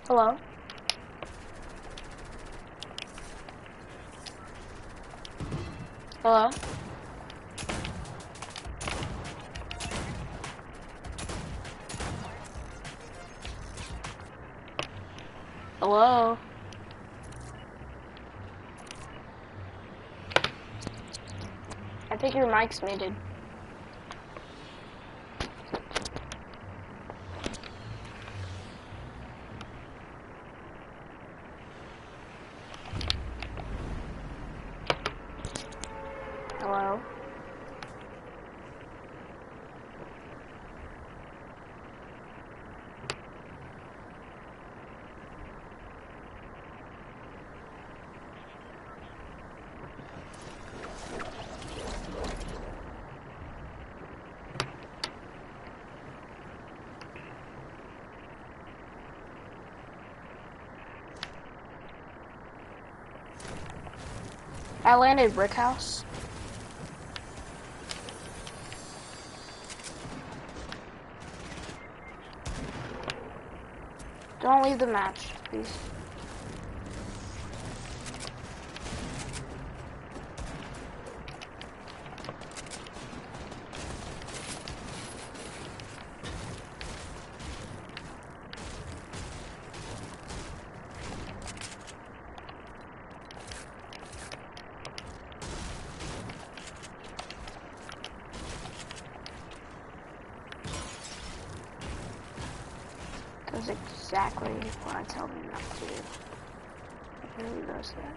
Hello? Hello? Hello? I think your mic's muted. Hello? I landed brick house. Don't leave the match, please. Does exactly what I tell him not to do. It really does that.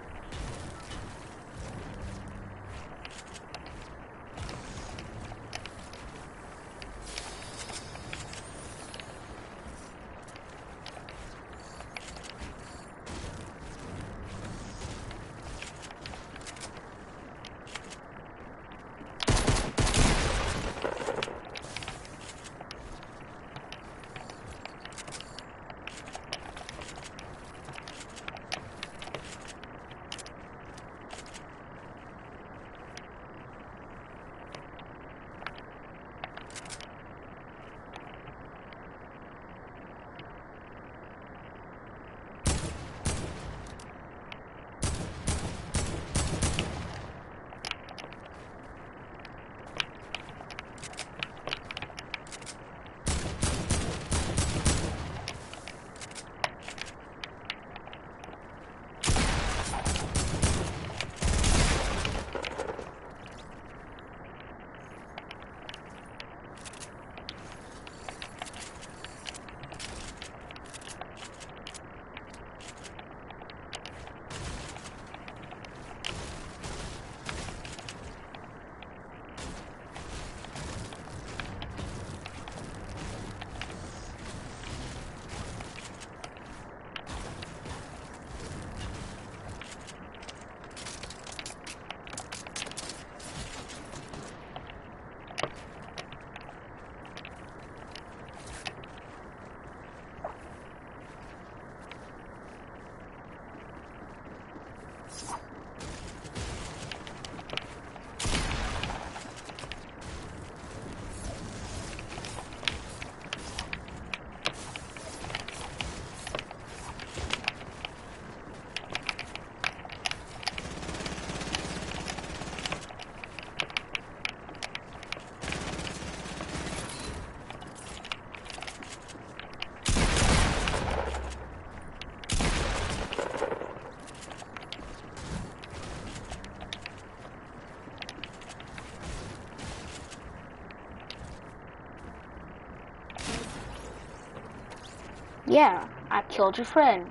Yeah, I killed your friend.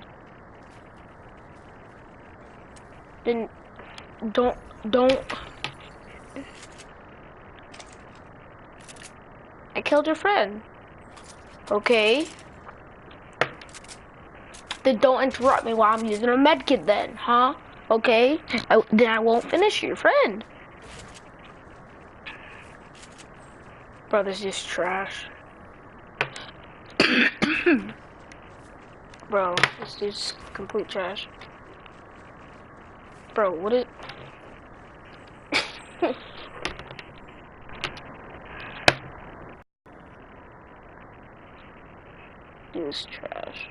Then don't. I killed your friend. Okay. Then don't interrupt me while I'm using a medkit then, huh? Okay? Then I won't finish your friend. Bro, this is just trash. Bro, this is complete trash. Bro, what it... This is trash.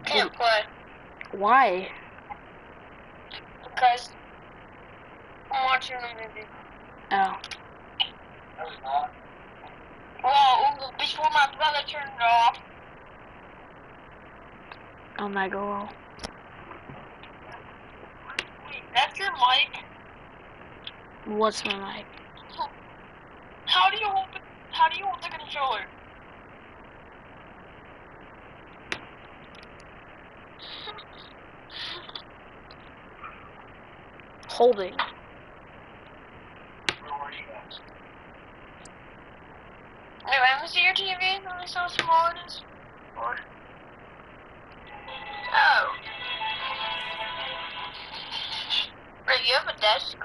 Can't play. Why? Because I'm watching a movie. Oh. Well, before my brother turned it off. Oh my god. Wait, that's your mic? What's my mic? How do you hold the controller? Holding. Wait, let me see your TV. Let me see how small it is. Oh. Wait, you have a desk?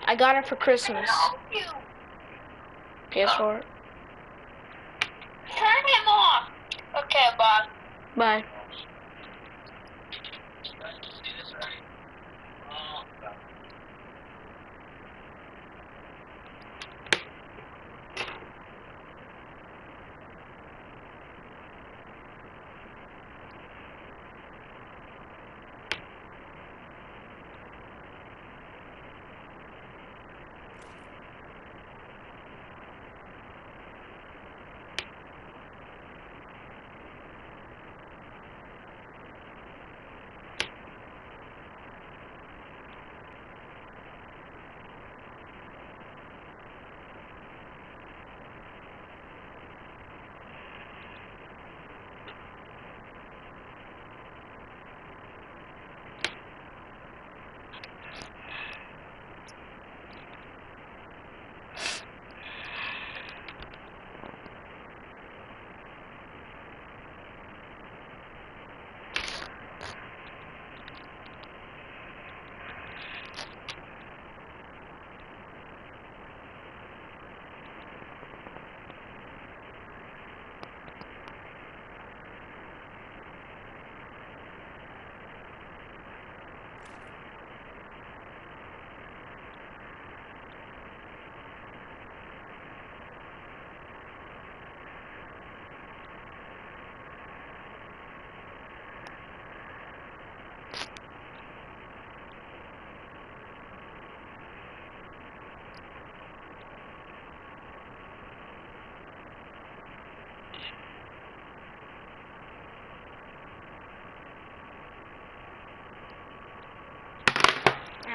I got it for Christmas. You. PS4. Turn him off. Okay, bye. Bye.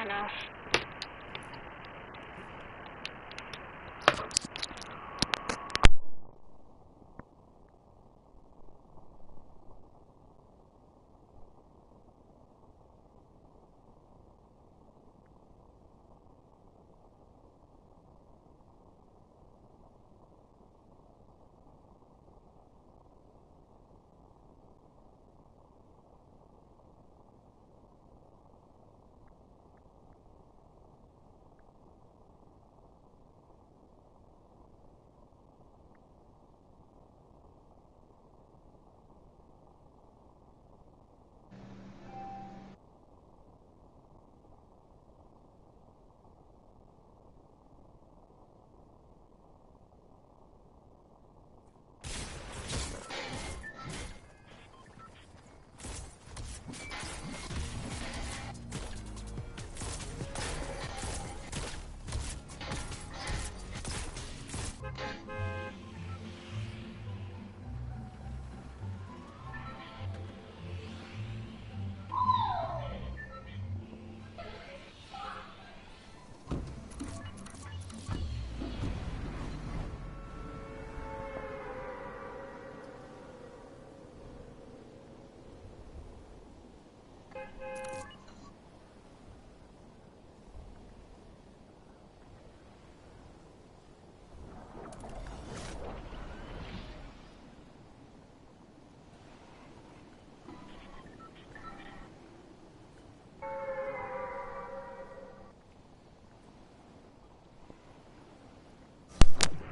know.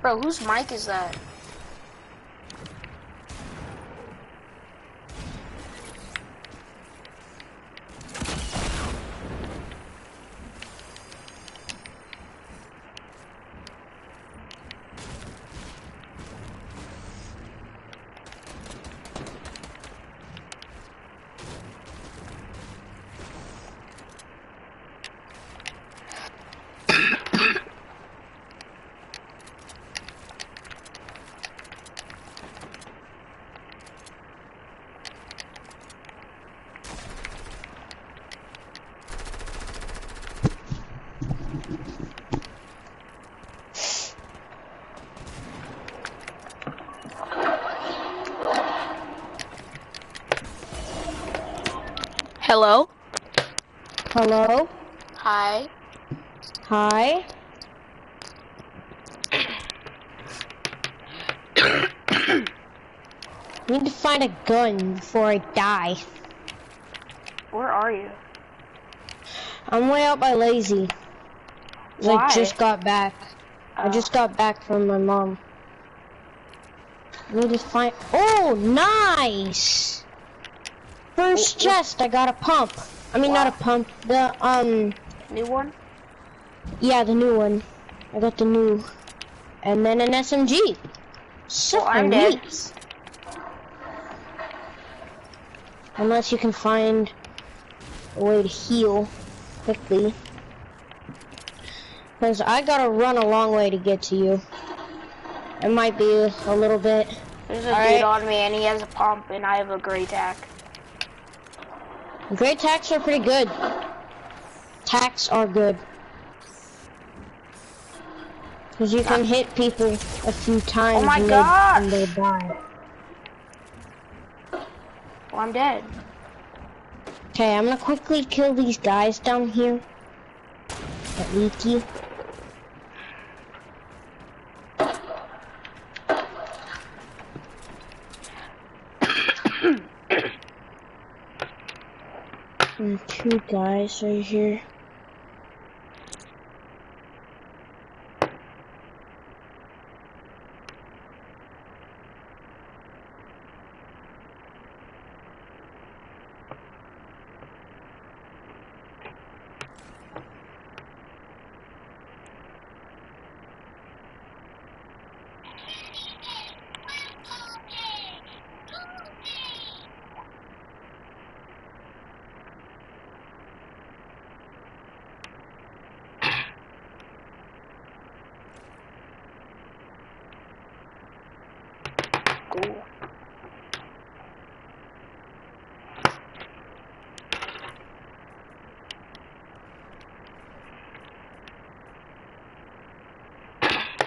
Bro, whose mic is that? Hello? Hello? Hi. Hi? I need to find a gun before I die. Where are you? I'm way out by Lazy. 'Cause Why? I just got back. I just got back from my mom. I need to find... Oh, nice! First chest, I got a pump. I mean, not a pump. The, New one? yeah, the new one. I got the new. And then an SMG. Well, I'm dead. Sweet. Unless you can find a way to heal quickly. Because I gotta run a long way to get to you. It might be a little bit. There's a dude on me and he has a pump and I have a gray tack. Gray tacks are pretty good. Tacks are good. Because you can hit people a few times Oh my and gosh! they die. Well, I'm dead. Okay, I'm gonna quickly kill these guys down here. That leaky. Two guys right here.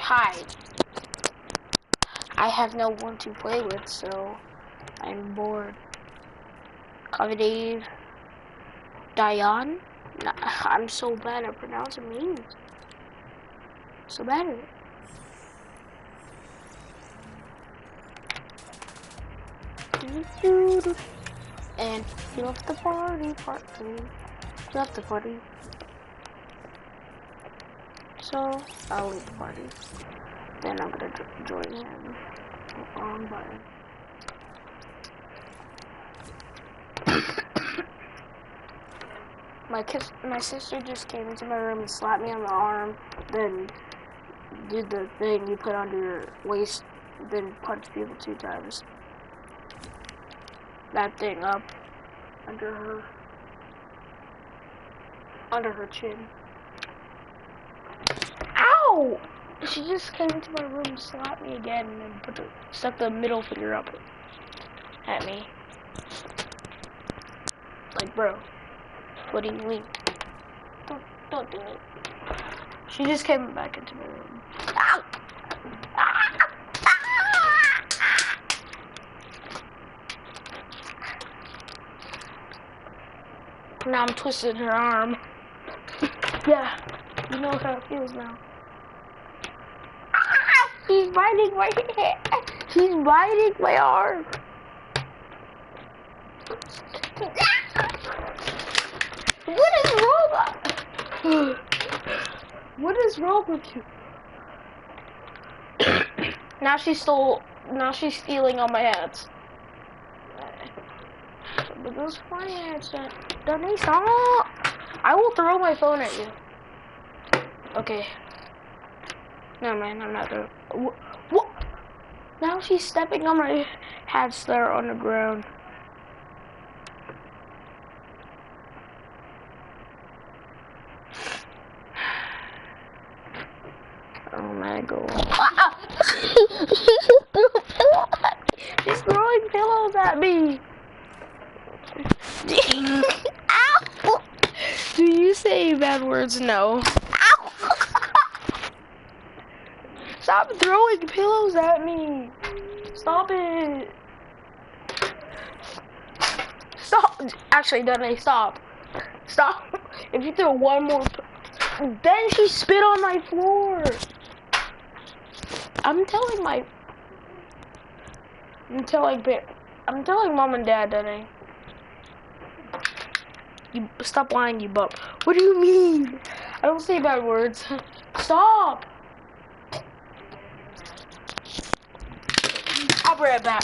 Hi. I have no one to play with, so I'm bored. Coffee Dave. Dion? Nah, I'm so bad at pronouncing names. So bad at it. And he left the party, part 3. He left the party. So, I'll leave the party. Then I'm gonna join him. Wrong button. My sister just came into my room and slapped me on the arm, then did the thing you put under your waist, then punched people 2 times. That thing up under her chin. Ow! She just came into my room, slapped me again, and then stuck the middle finger up at me. Like, bro, what do you mean? Don't do it. She just came back into my room. Ow! Now I'm twisting her arm. Yeah, you know how it feels now. She's biting my hand. She's biting my arm. What is wrong? What is wrong with you? Now she's stealing all my hats. But those funny hats, don't they stop? I will throw my phone at you. Okay. No, man, I'm not throwing. What? Now she's stepping on my hats that are on the ground. Oh my god. She's throwing pillows at me. Ow! Do you say bad words? No. Ow! Stop throwing pillows at me. Stop it. Stop. Actually, Dudley, stop. Stop. If you throw one more, then she spit on my floor. I'm telling mom and dad, Dudley. You stop lying, you bum. What do you mean? I don't say bad words. Stop. I'll be right back.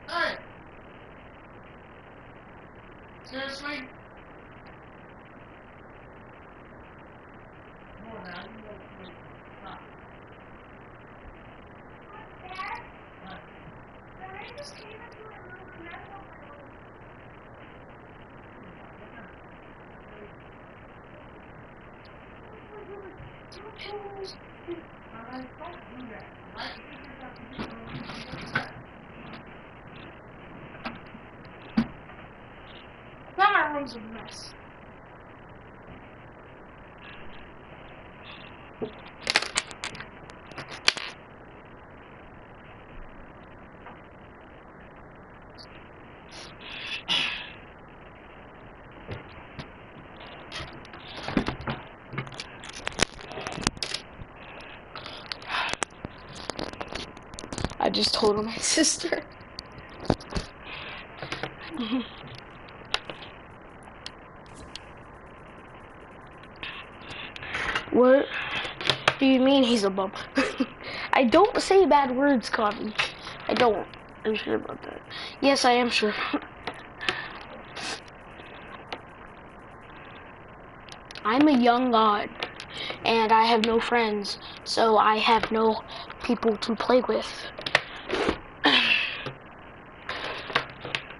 Hey! Seriously? More now. Now my room's a mess. I just told my sister. What do you mean he's a bum? I don't say bad words, Coffee. I don't. I'm sure about that. Yes, I am sure. I'm a young god, and I have no friends, so I have no people to play with.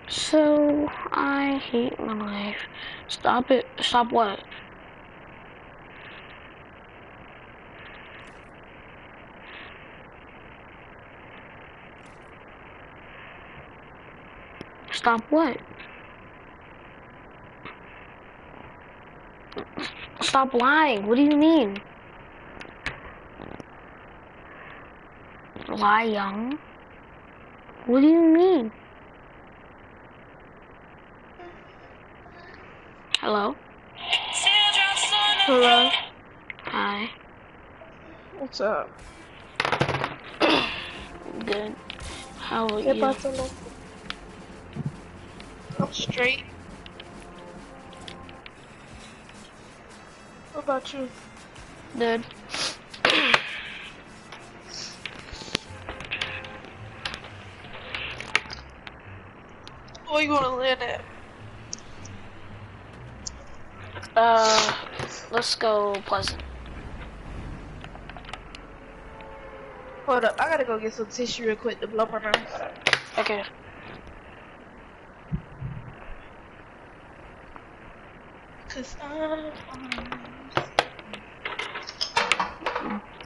So, I hate my life. Stop it. Stop what? Stop what? Stop lying. What do you mean? Lie young? What do you mean? Hello? Hello. Hi. What's up? Good. How are Hey, you? Bartolo. I'm straight. What about you? Good. Where you wanna live at? Let's go Pleasant. Hold up, I gotta go get some tissue real quick to blow my nose. Okay. Cause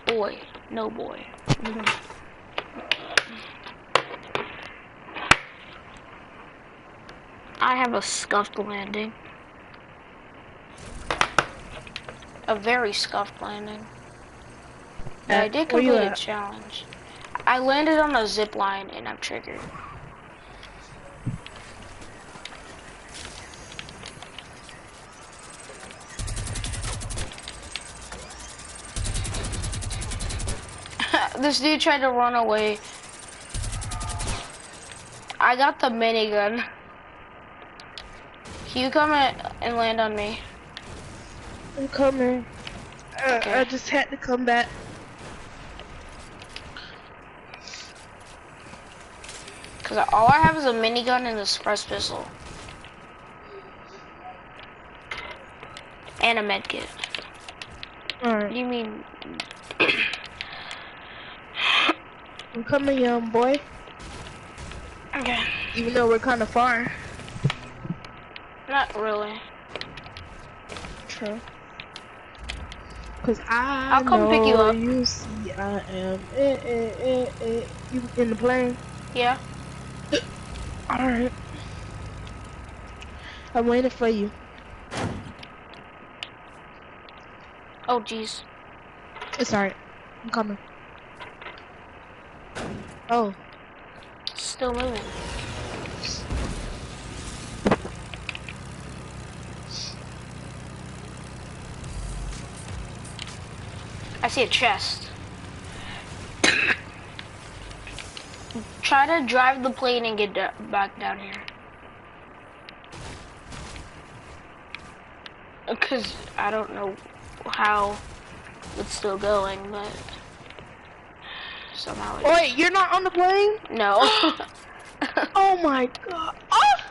Boy. No boy. I have a scuffed landing. A very scuffed landing. But I did where you complete a at? challenge. I landed on a zip line and I'm triggered. This dude tried to run away. I got the minigun. Can you come and land on me? I'm coming. Okay. I just had to come back. Cause all I have is a minigun and a suppressed pistol. And a medkit. What Alright. do you mean? I'm coming, young boy. Okay. Even though we're kind of far. Not really. True. Cause I'll come pick you up. You see, I am. You in the plane? Yeah. Alright. I'm waiting for you. Oh jeez. It's alright. I'm coming. Oh. Still moving. I see a chest. Try to drive the plane and get back down here. Because I don't know how it's still going, but somehow it is. Wait, you're not on the plane? No. Oh my god. Ah!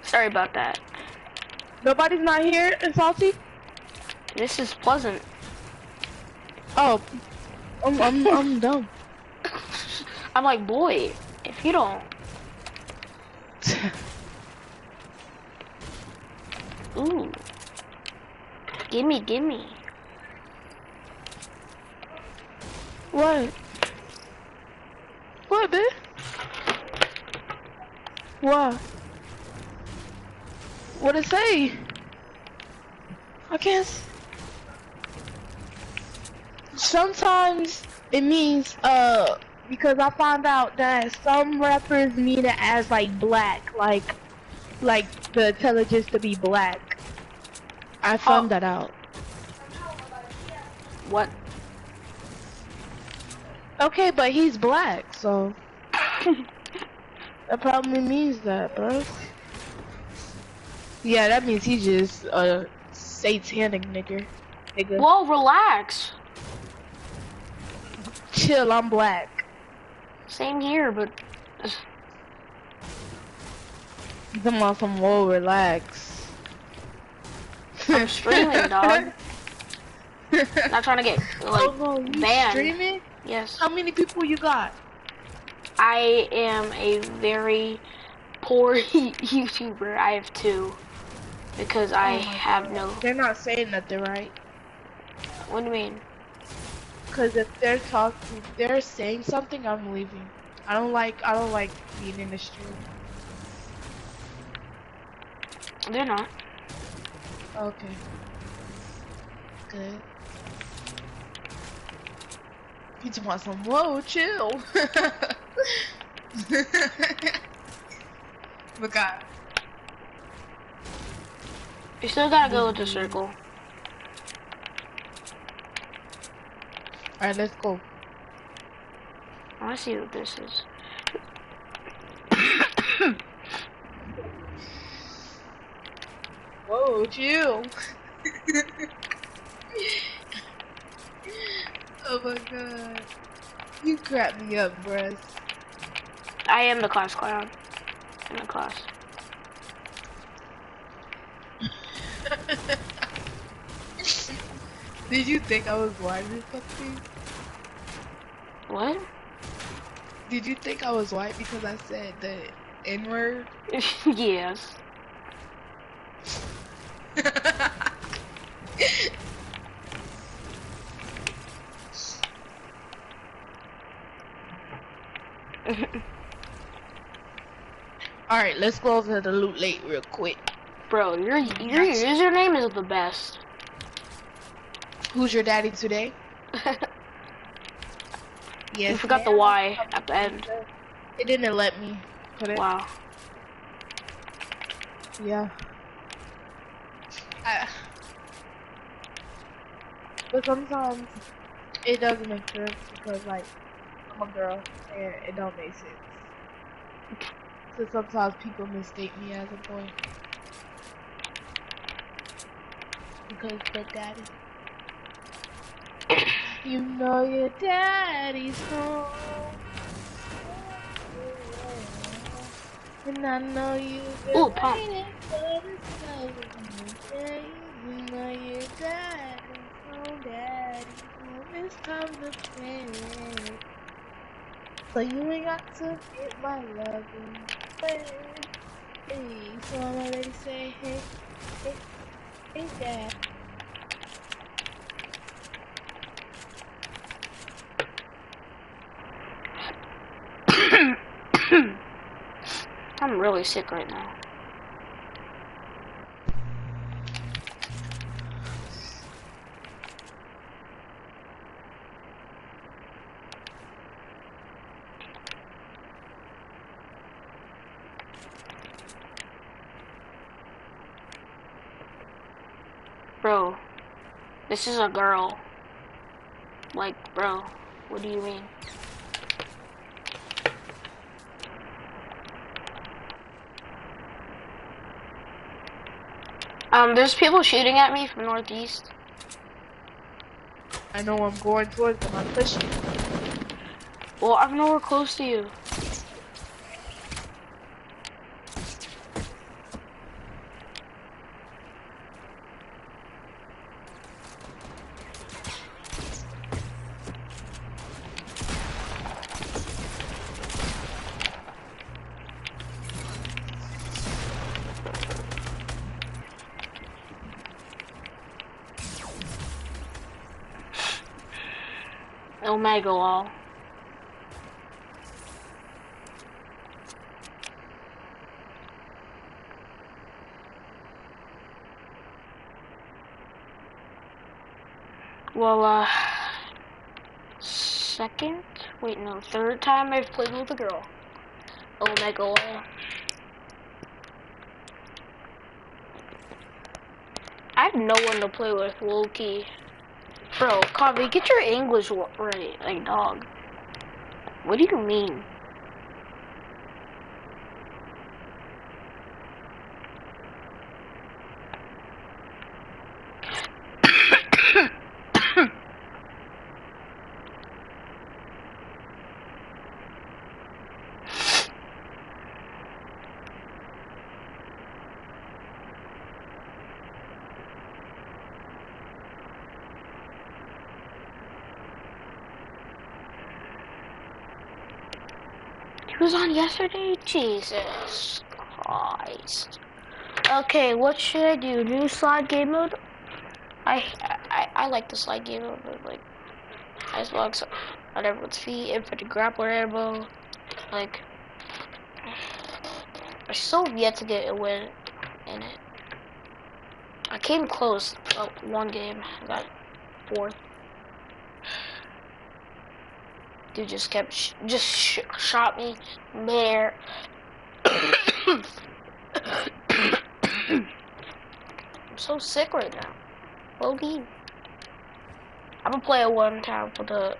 Sorry about that. Nobody's not here in Salty? This is Pleasant. Oh. I'm dumb. I'm like, boy, if you don't. Ooh. Gimme, gimme. What? What, bitch? What? What it say? I guess. Sometimes it means, because I found out that some rappers mean it as like black, like the intelligence to be black. I found that out. What? Okay, but he's black, so that probably means that, bro. Yeah, that means he's just a satanic nigga. Whoa, relax. Chill, I'm black. Same here, but Come on, some whoa, relax. I'm streaming, dog. Not trying to get like you banned. streaming? Yes. How many people you got? I am a very poor YouTuber. I have 2 because I Oh my have God. no. They're not saying nothing, right? What do you mean? Because if they're saying something, I'm leaving. I don't like being in the stream. They're not. Okay. Good. You just want some whoa, chill. But God. You still gotta go with the circle. Alright, let's go. I wanna see what this is. Whoa, chill. Oh my God. You crack me up, bruh. I am the class clown in the class. Did you think I was white or something? What? Did you think I was white because I said the N-word? Yes. Alright, let's go over to the loot lake real quick. Bro, your username is the best. Who's your daddy today? Yes, You forgot the ma'am. Y at the end. It didn't let me put it. Wow. Yeah. But sometimes it doesn't make sense because, like, I'm a girl and it don't make sense. So sometimes people mistake me as a boy. Because the daddy. You know your daddy's home. And I know you've been Ooh, pump. waiting for this day. You know your daddy's home, daddy's home. It's time to play. So you ain't got to get my loving. Hey, so I'm already say, hey, hey, hey, dad. I'm really sick right now. Bro, this is a girl. Like, bro, what do you mean? There's people shooting at me from northeast. I know I'm going towards them. I'm pushing. Well, I'm nowhere close to you. Omega wall. Well, third time I've played with a girl. Omega wall. I have no one to play with, low-key. Bro, Coffee, get your English right, like, dog. What do you mean? He was on yesterday? Jesus. Christ. Okay, what should I do? New slide game mode? I like the slide game mode, but like icebox on everyone's feet, infinite grappler ammo. Like, I still have yet to get a win in it. I came close one game. I got fourth. Dude just kept shot me midair. I'm so sick right now. Low-key. I'm gonna play it one time for the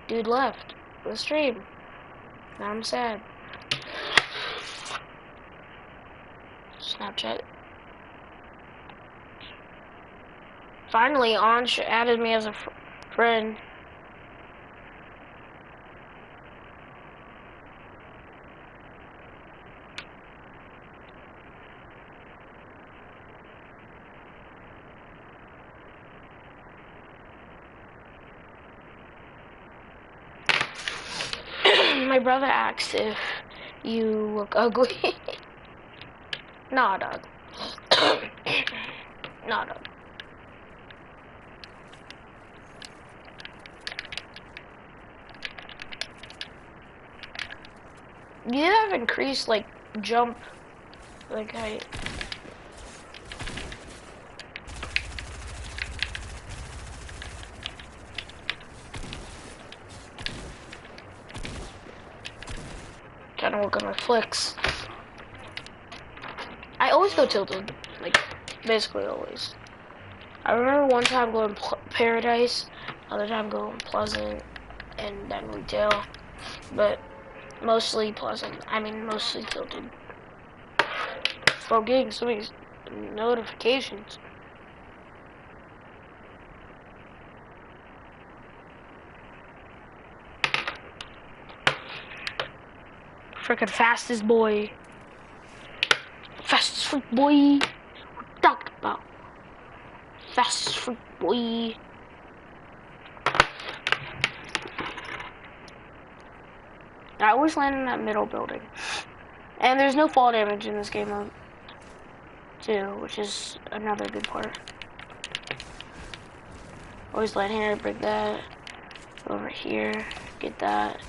dude left the stream. Now I'm sad. Snapchat. Finally, Anj added me as a friend. My brother asked if you look ugly. Nah, dog. Nah, dog. You have increased, like, jump, like, height. Trying to work on my flicks. I always go tilted, like, basically always. I remember one time going Paradise, other time going Pleasant, and then Retail, but mostly Pleasant. I mean, mostly tilted. Bro, getting so many notifications. Freaking fastest boy. Fastest freak boy. What you talking about? Fastest freak boy. I always land in that middle building. And there's no fall damage in this game mode, too, which is another good part. Always land here, break that. Over here, get that.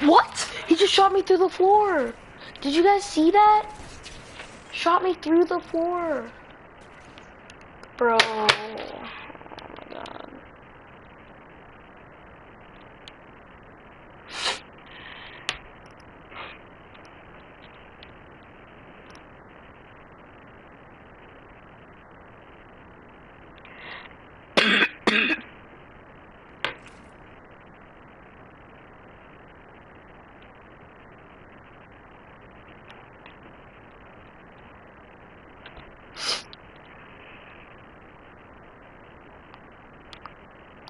What? He just shot me through the floor. Did you guys see that? Shot me through the floor. Bro. Oh my god.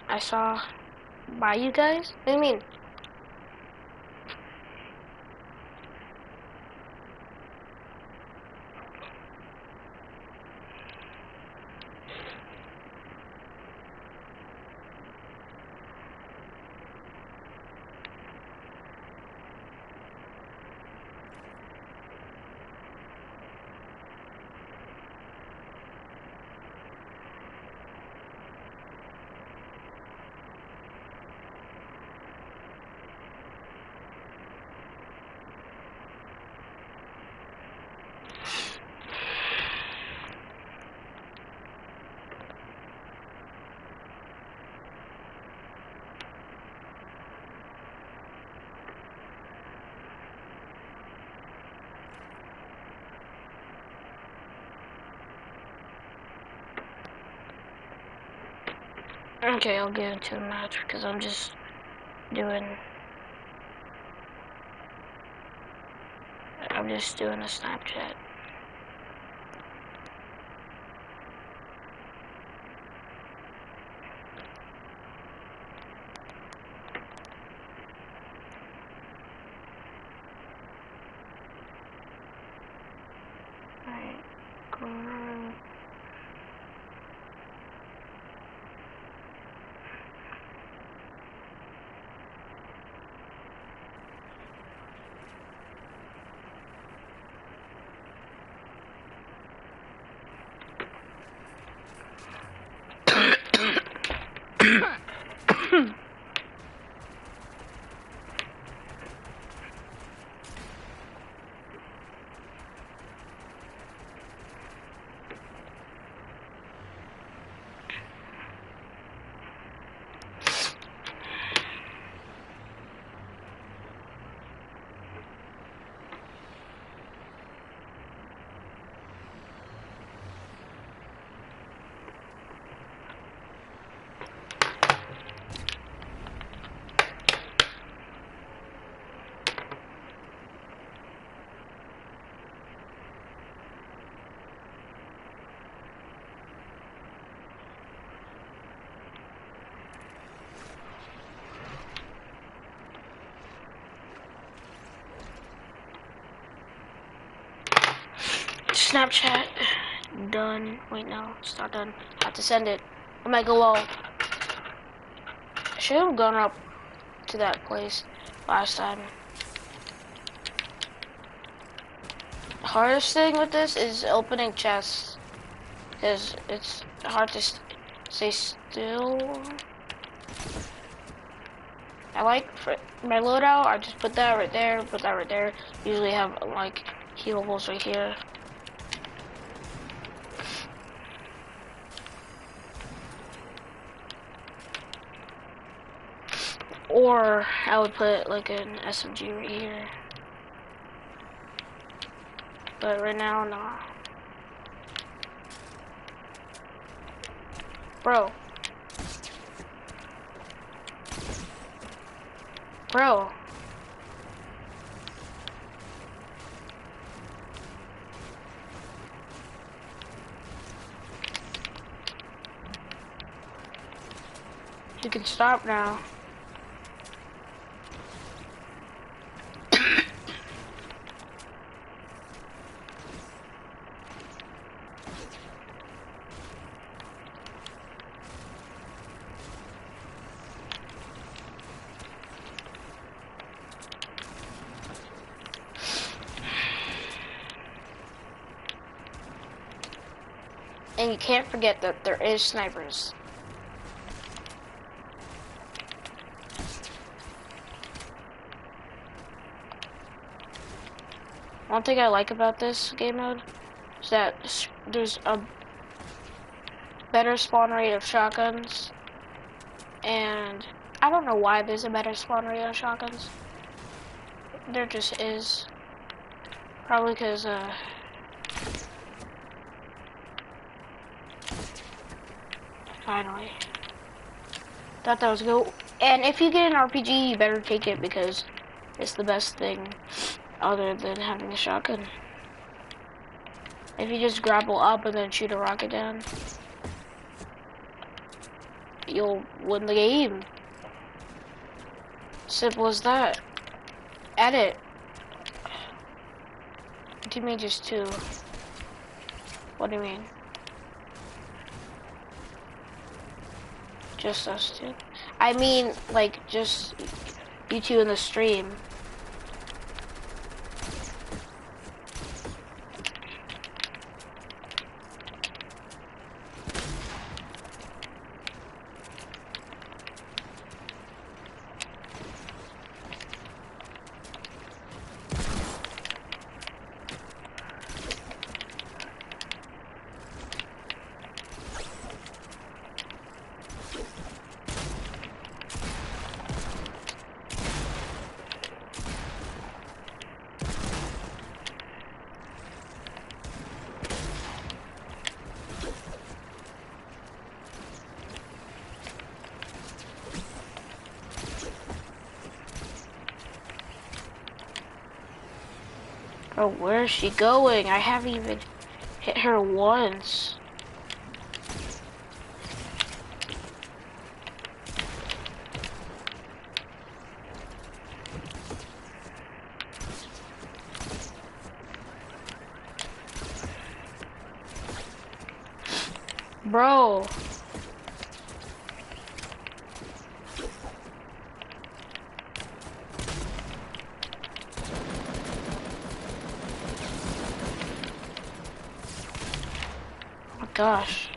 I saw by you guys? What do you mean? Okay, I'll get into the match because I'm just doing a Snapchat. Alright, Snapchat. Done. Wait, no, it's not done. I have to send it. I might go all. I should have gone up to that place last time. The hardest thing with this is opening chests, because it's hard to stay still. I like for my loadout, I just put that right there, put that right there. Usually have like healables right here. Or I would put like an SMG right here. But right now, no. Bro. Bro. You can stop now. And you can't forget that there is snipers. One thing I like about this game mode is that there's a better spawn rate of shotguns, and I don't know why there's a better spawn rate of shotguns. There just is. Probably because finally. Thought that was good. And if you get an RPG, you better take it because it's the best thing other than having a shotgun. If you just grapple up and then shoot a rocket down, you'll win the game. Simple as that. Edit. What do you mean just two? What do you mean? Just us two? I mean, like, just you two in the stream. Oh, where is she going? I haven't even hit her once. Bro. Oh my gosh.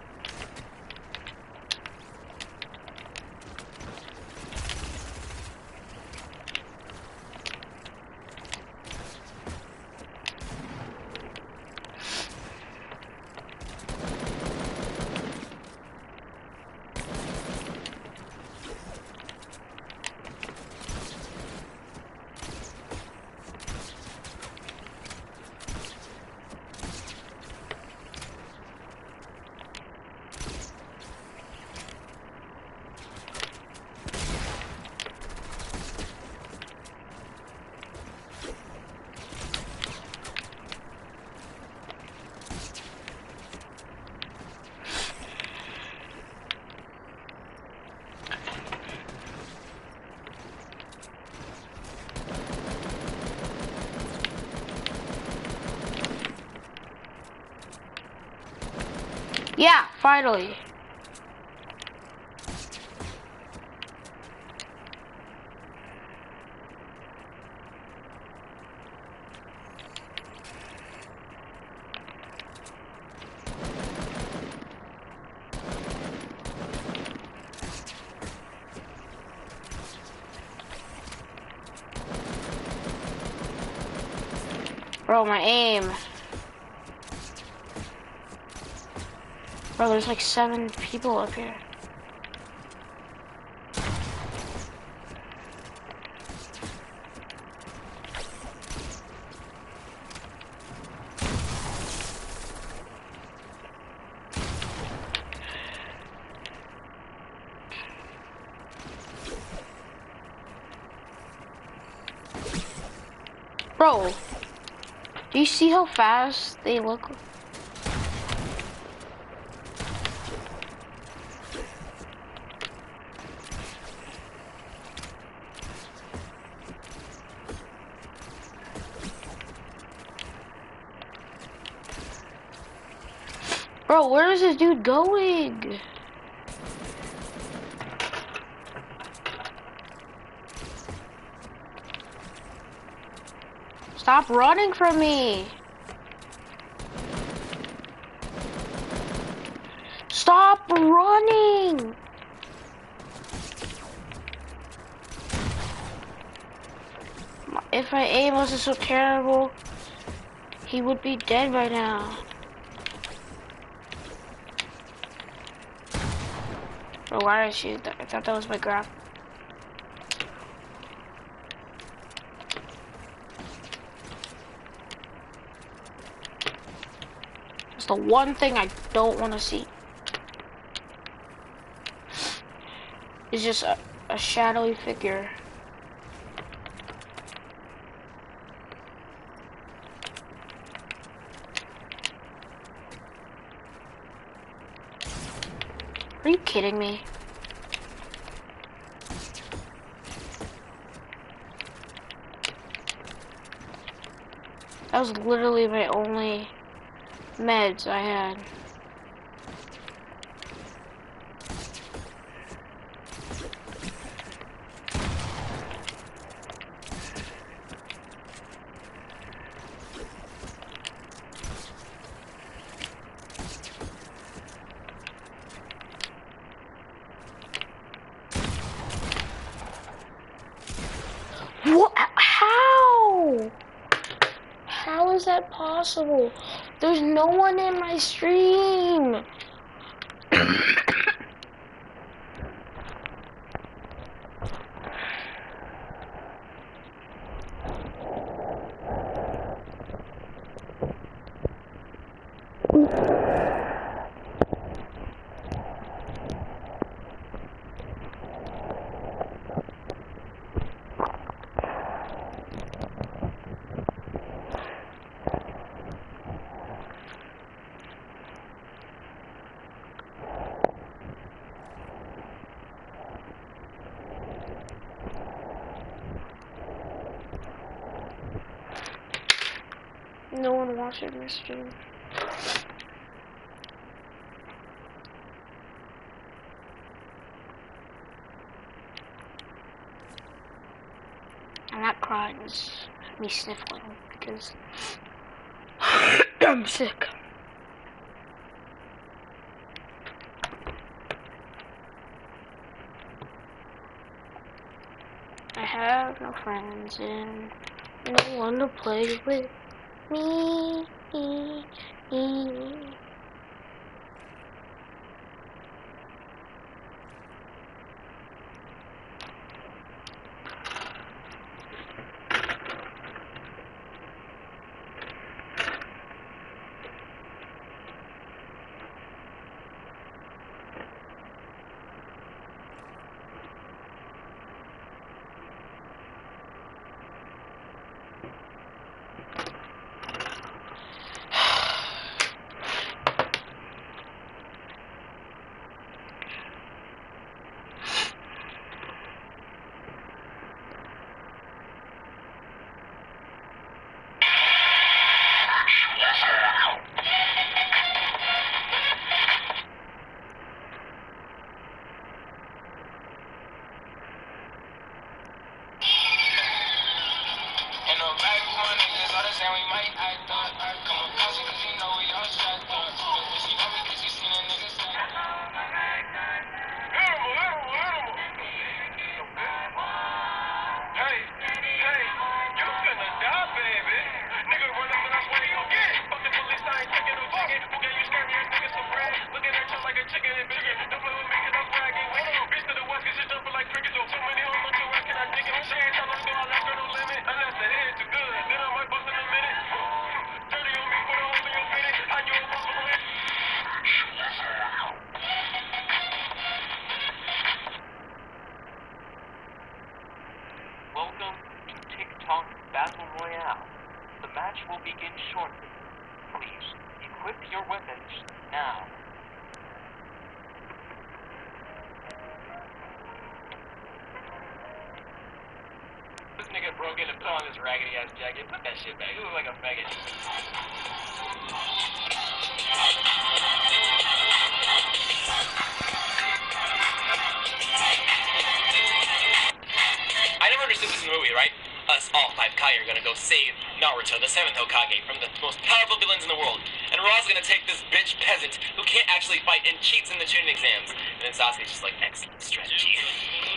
Yeah, finally. Bro, my aim. Bro, there's like 7 people up here. Bro, do you see how fast they look? Bro, where is this dude going? Stop running from me. Stop running. If my aim wasn't so terrible, he would be dead by now. Bro, why did I shoot that? I thought that was my graph. That's the one thing I don't want to see. It's just a shadowy figure. Are you kidding me? That was literally my only meds I had. What? How? How is that possible? There's no one in my stream. No one watching this stream. crying is me sniffling because I'm sick. I have no friends and no one to play with me. Welcome to TikTok Battle Royale. The match will begin shortly. Please equip your weapons now. This nigga broke in and put on this raggedy ass jacket. Put that shit back. You look like a faggot. I never understood this movie, right? Us all 5 Kai are gonna go save Naruto, the 7th Hokage, from the most powerful villains in the world. And we're also gonna take this bitch peasant who can't actually fight and cheats in the Chunin exams. And then Sasuke's just like, excellent strategy.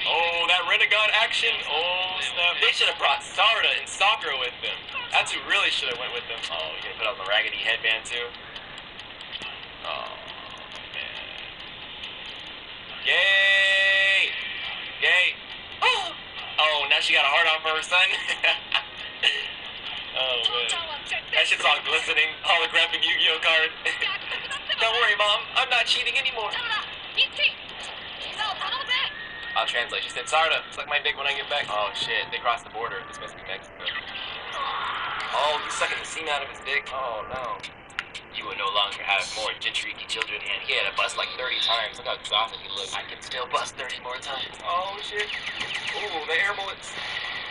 Oh, that Rinnegan action? Oh, snap. They should have brought Sarada and Sakura with them. That's who really should have went with them. Oh, you gonna put on the raggedy headband too? Oh, man. Yay! Yay! Oh, now she got a hard on for her son? Oh, man. That shit's all glistening, holographic Yu-Gi-Oh card. Don't worry, Mom. I'm not cheating anymore. I'll translate. She said, Sarda, it's like my dick when I get back. Oh, shit. They crossed the border. This must be Mexico. Oh, he's sucking the seam out of his dick. Oh, no. You will no longer have more Jinchuriki children, and he had to bust like 30 times. Look how exhausted he looks. I can still bust 30 more times. Oh, shit. Ooh, the air bullets.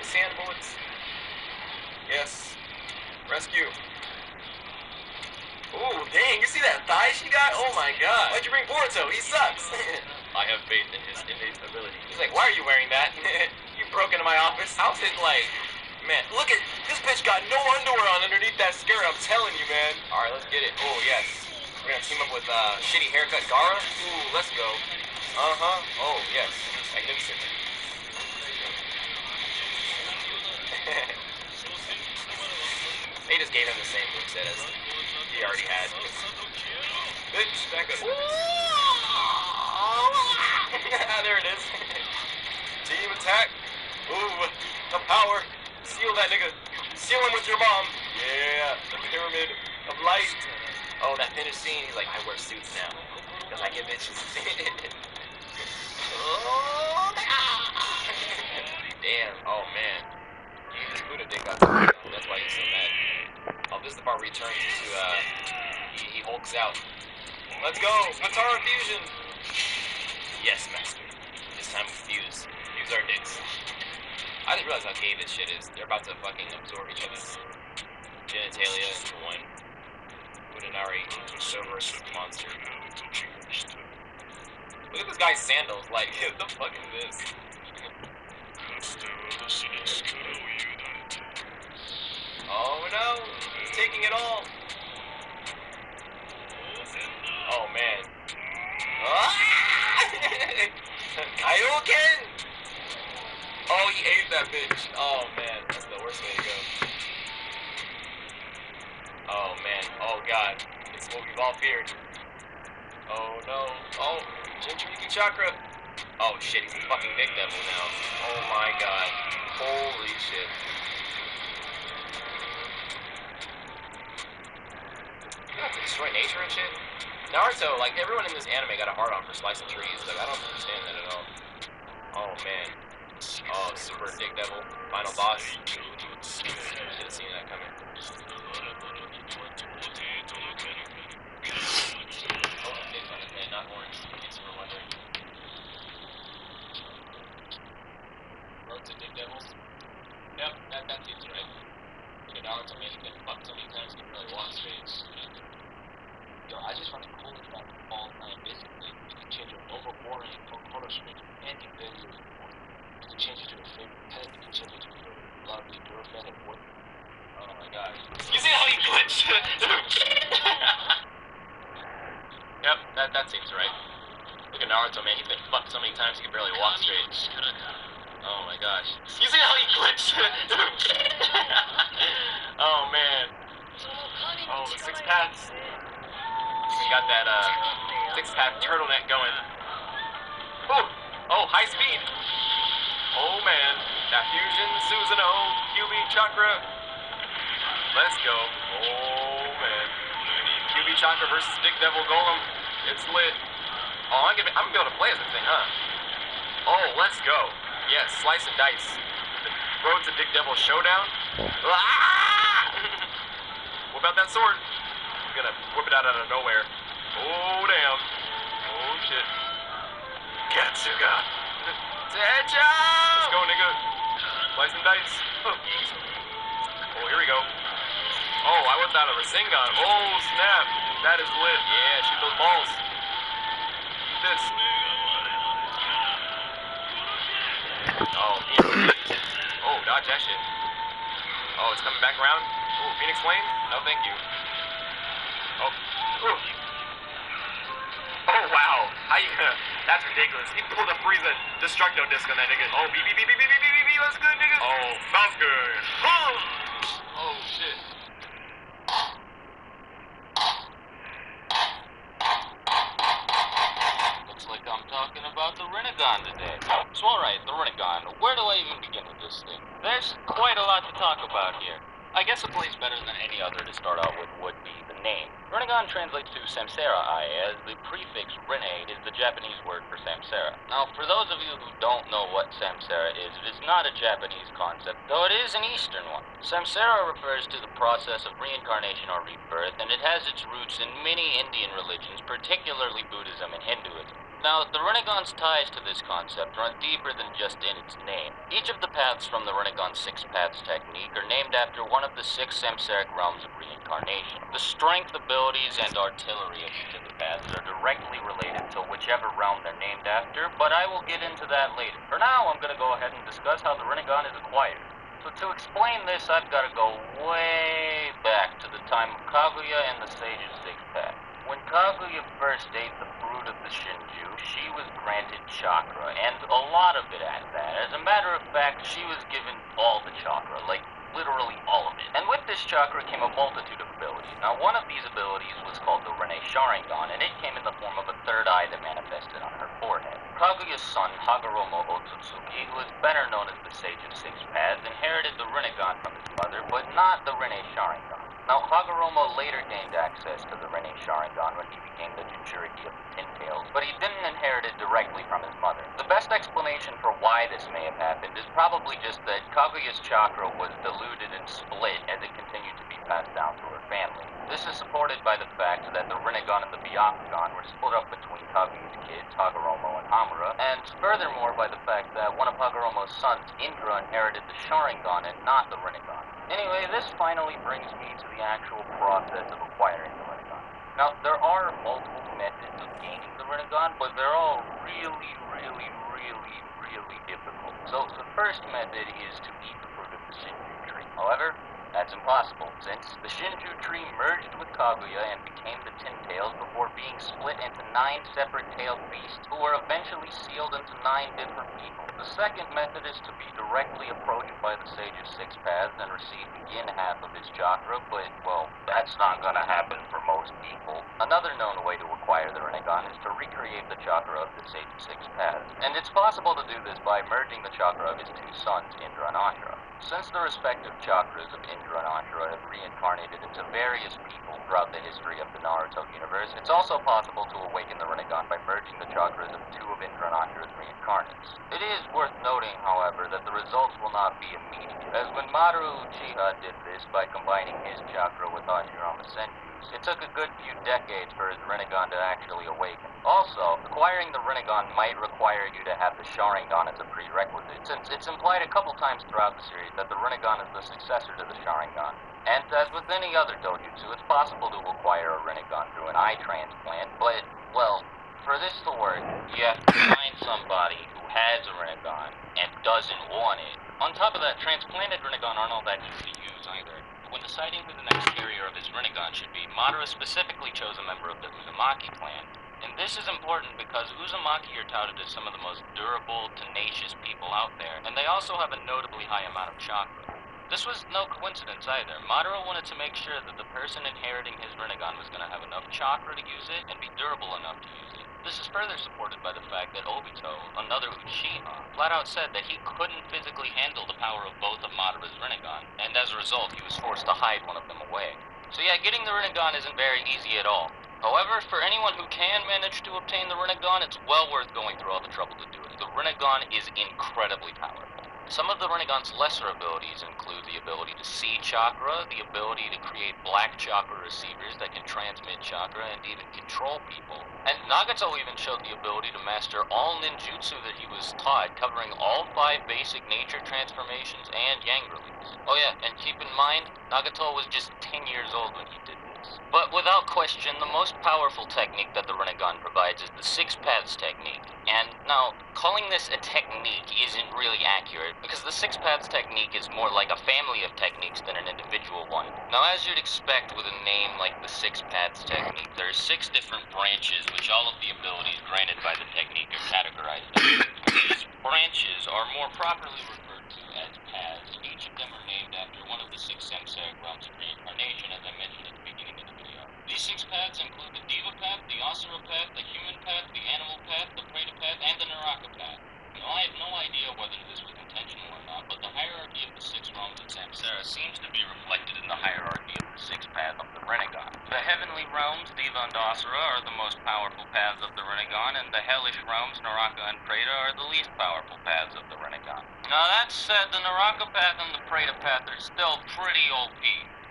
The sand bullets. Yes. Rescue. Ooh, dang, you see that thigh she got? Oh my god. Why'd you bring Boruto? He sucks. I have faith in his innate ability. He's like, why are you wearing that? You broke into my office. How's it like? Man, look at this bitch got no underwear on underneath that skirt. I'm telling you, man. All right, let's get it. Oh yes, we're gonna team up with shitty haircut Gara. Ooh, let's go. Oh yes, magnificent. They just gave him the same moveset as he already had. Bitch, back up. There it is. Team attack. Ooh, the power. Seal that nigga. Seal him with your mom. Yeah, the pyramid of light. Oh, that finished scene. He's like, I wear suits now. Because I get bitches. Oh, damn. Oh, man. His Buddha dick got something on. That's why he's so mad. Oh, this is the part where he turns into, he hulks out. Let's go. Matara fusion. Yes, master. This time we fuse. Fuse our dicks. I didn't realize how gay this shit is. They're about to fucking absorb each other's genitalia into one. Udanari, Cerberus monster. Look at this guy's sandals. Like, what the fuck is this? Oh no, he's taking it all. Oh man. Ah! Kaioken! Oh, he ate that bitch. Oh man, that's the worst way to go. Oh man, oh god. It's what we've all feared. Oh no. Oh, Jinchuriki Chakra. Oh shit, he's a fucking big devil now. Oh my god. Holy shit. You have to destroy nature and shit? Naruto, like everyone in this anime got a hard on for slicing trees. Like I don't understand that at all. Oh man. Oh, super dick devil. Final boss. Should have seen that coming. Oh, dick on his head, not orange. In case you were wondering. Road to dick devils. Yep, that seems right. Look at Naruto, man, he's been fucked so many times he can really walk straight. Yo, I just found the coolest fact of all time. Basically, you can change your normal boring or color screen to any value you want. You can change it to your favorite pet, you can change it to your lovely girlfriend and what. Oh my god. You see how he glitched? Yep, that seems right. Look at Naruto, man, he's been fucked so many times he can barely walk straight. Oh my gosh. You see how he glitched? Oh man. Oh, the six paths. We got that six-pack turtleneck going. Oh, high speed. Oh man, that fusion, Susanoo, QB Chakra. Let's go. Oh man, QB Chakra versus Dick Devil Golem. It's lit. Oh, I'm gonna be able to play as this thing, huh? Oh, let's go. Yes, slice and dice. The road to Dick Devil showdown. Ah! What about that sword? I'm gonna whip it out of nowhere. Oh damn. Oh shit. Katsuga. Techo! Let's go, nigga. Slice and dice. Oh, here we go. Oh, I whipped out a Rasengan. Oh, snap. That is lit. Yeah, shoot those balls. Eat this. Oh, oh, dodge that shit. Oh, it's coming back around. Oh, Phoenix Flame? No, thank you. Oh. Ooh. Oh, wow. How you gonna... That's ridiculous. He pulled a Frieza Destructo disc on that nigga. Oh, beep, beep, beep, beep, beep, beep, beep, beep. That's good, nigga. Oh, that's good. Oh, shit. Looks like I'm talking about the Rinnegan today. So, alright, the Rinnegan. Where do I even begin with this thing? There's quite a lot to talk about here. I guess a place better than any other to start out with would be the name. Rinnegan translates to Samsara-ai, as the prefix Rinne is the Japanese word for Samsara. Now, for those of you who don't know what Samsara is, it is not a Japanese concept, though it is an Eastern one. Samsara refers to the process of reincarnation or rebirth, and it has its roots in many Indian religions, particularly Buddhism and Hinduism. Now, the Rinnegan's ties to this concept run deeper than just in its name. Each of the paths from the Rinnegan Six Paths technique are named after one of the six samsaric realms of reincarnation. The strength, abilities, and artillery of each of the paths are directly related to whichever realm they're named after, but I will get into that later. For now, I'm going to go ahead and discuss how the Rinnegan is acquired. So to explain this, I've got to go way back to the time of Kaguya and the Sage's Six Path. When Kaguya first ate the fruit of the Shinju, she was granted chakra, and a lot of it at that. As a matter of fact, she was given all the chakra, like literally all of it. And with this chakra came a multitude of abilities. Now, one of these abilities was called the Rinne Sharingan, and it came in the form of a third eye that manifested on her forehead. Kaguya's son, Hagoromo Otsutsuki, who is better known as the Sage of Six Paths, inherited the Rinnegan from his mother, but not the Rinne Sharingan. Now, Hagoromo later gained access to the Rinne Sharingan when he became the Jinchuriki of the Tin Tails, but he didn't inherit it directly from his mother. The best explanation for why this may have happened is probably just that Kaguya's chakra was diluted and split as it continued to be passed down to her family. This is supported by the fact that the Rinnegan and the Byakugan were split up between Kaguya's kids, Hagoromo and Hamura, and furthermore by the fact that one of Hagoromo's sons, Indra, inherited the Sharingan and not the Rinnegan. Anyway, this finally brings me to the actual process of acquiring the Rinnegan. Now, there are multiple methods of gaining the Rinnegan, but they're all really difficult. So, the first method is to eat the fruit of the Shinju tree. However, That's impossible, since the Shinju tree merged with Kaguya and became the Tin Tails before being split into 9 separate tailed beasts who were eventually sealed into 9 different people. The second method is to be directly approached by the Sage of Six Paths and receive the yin half of his chakra, but, well, that's not gonna happen for most people. Another known way to acquire the Rinnegan is to recreate the chakra of the Sage of Six Paths, and it's possible to do this by merging the chakra of his 2 sons, Indra and Ashura. Since the respective chakras of Indra and Ashura have reincarnated into various people throughout the history of the Naruto universe, it's also possible to awaken the Rinnegan by merging the chakras of 2 of Indra and Ashura's reincarnates. It is worth noting, however, that the results will not be immediate, as when Maru Uchiha did this by combining his chakra with Hashirama Senju's, it took a good few decades for his Rinnegan to actually awaken. Also, acquiring the Rinnegan might require you to have the Sharingan as a prerequisite, since it's implied a couple times throughout the series that the Rinnegan is the successor to the Sharingan. And as with any other dojutsu, it's possible to acquire a Rinnegan through an eye transplant, but, well, for this to work, you have to find somebody who has a Rinnegan and doesn't want it. On top of that, transplanted Rinnegan aren't all that easy to use either. When deciding who the next carrier of his Rinnegan should be, Madara specifically chose a member of the Uzumaki clan. And this is important because Uzumaki are touted as some of the most durable, tenacious people out there, and they also have a notably high amount of chakra. This was no coincidence either. Madara wanted to make sure that the person inheriting his Rinnegan was going to have enough chakra to use it and be durable enough to use it. This is further supported by the fact that Obito, another Uchiha, flat out said that he couldn't physically handle the power of both of Madara's Rinnegan, and as a result, he was forced to hide one of them away. So yeah, getting the Rinnegan isn't very easy at all. However, for anyone who can manage to obtain the Rinnegan, it's well worth going through all the trouble to do it. The Rinnegan is incredibly powerful. Some of the Rinnegan's lesser abilities include the ability to see chakra, the ability to create black chakra receivers that can transmit chakra and even control people. And Nagato even showed the ability to master all ninjutsu that he was taught, covering all 5 basic nature transformations and yang release. Oh yeah, and keep in mind, Nagato was just 10 years old when he did this. But without question, the most powerful technique that the Rinnegan provides is the Six Paths technique. And now, calling this a technique isn't really accurate, because the Six Paths technique is more like a family of techniques than an individual one. Now, as you'd expect with a name like the Six Paths technique, there are 6 different branches, which all of the abilities granted by the technique are categorized as. These branches are more properly referred to as paths. Each of them are named after one of the 6 samsaric realms of reincarnation, as I mentioned at the beginning of the video. These 6 paths include the Diva path, the Asura path, the human path, the animal path, the Preta path, and the Naraka path. Now, I have no idea whether this was intentional or not, but the hierarchy of the 6 realms of Samsara seems to be reflected in the hierarchy of the 6 path of the Rinnegan. The heavenly realms, Diva and Asura, are the most powerful paths of the Rinnegan, and the hellish realms, Naraka and Preta, are the least powerful paths of the Rinnegan. Now, that said, the Naraka path and the Preta path are still pretty OP.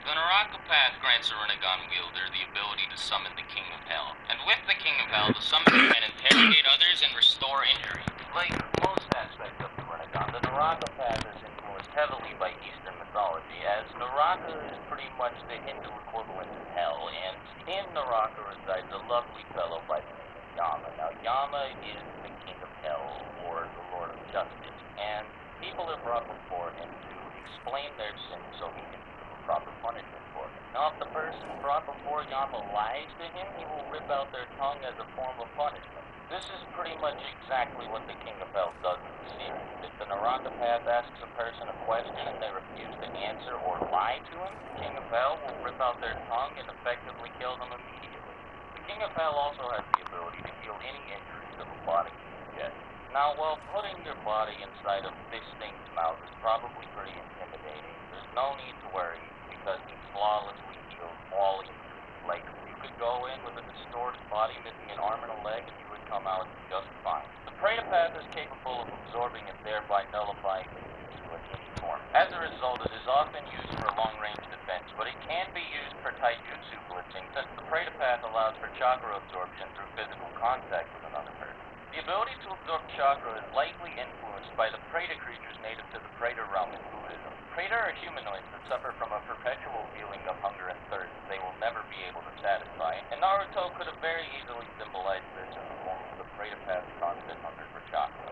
The Naraka path grants a Rinnegan wielder the ability to summon the King of Hell. And with the King of Hell, the summoner can interrogate others and restore injury. Like most aspects of the Rinnegan, the Naraka path is influenced heavily by Eastern mythology, as Naraka is pretty much the Hindu equivalent of Hell, and in Naraka resides a lovely fellow by the name of Yama. Now, Yama is the King of Hell, or the Lord of Justice, and people have brought before him to explain their sins so he can proper punishment for it. Now, if the person brought before Yama lies to him, he will rip out their tongue as a form of punishment. This is pretty much exactly what the King of Hell does in the series. If the Naraka path asks a person a question and they refuse to answer or lie to him, the King of Hell will rip out their tongue and effectively kill them immediately. The King of Hell also has the ability to heal any injuries of a body ingest. Now, while putting your body inside of this thing's mouth is probably pretty intimidating, there's no need to worry, because he flawlessly heals all injuries. Like, you could go in with a distorted body missing an arm and a leg, and you would come out just fine. The Preta path is capable of absorbing and thereby nullifying the jutsu in any form. As a result, it is often used for long-range defense, but it can be used for taijutsu blitzing, since the Preta path allows for chakra absorption through physical contact with another person. The ability to absorb chakra is likely influenced by the Preta creatures native to the Preta realm in Buddhism. Preta are humanoids that suffer from a perpetual feeling of hunger and thirst they will never be able to satisfy, and Naruto could have very easily symbolized this in the form of the Preta path's constant hunger for chakra.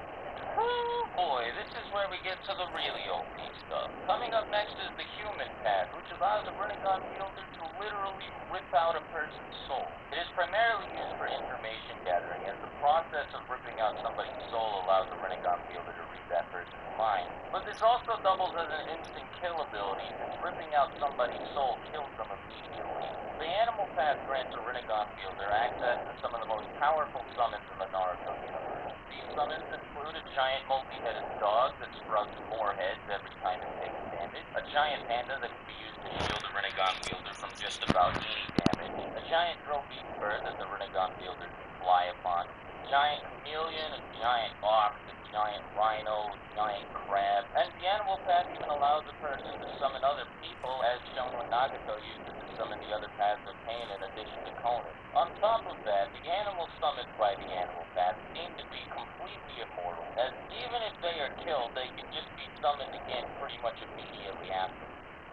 Oh boy, this is where we get to the really OP stuff. Coming up next is the human path, which allows a Rinnegan wielder to literally rip out a person's soul. It is primarily used for information gathering, as the process of ripping out somebody's soul allows the Rinnegan wielder to read that person's mind. But this also doubles as an instant kill ability, since ripping out somebody's soul kills them immediately. The animal path grants a Rinnegan wielder access to some of the most powerful summons in the Naruto universe. These summons include a giant multi-headed dog that sprouts more heads every time it takes damage, a giant panda that can be used to shield a Rinnegan wielder from just about any damage, a giant drill beak bird that the Rinnegan wielder can fly upon, a giant chameleon, a giant ox, a giant rhino, a giant crab, and the animal path even allows a person to summon other people, as shown when Nagato uses to summon the other paths of pain in addition to Conan. On top of that, the animals summoned by the animal path seem to be completely immortal, as even if they are killed, they can just be summoned again pretty much immediately after.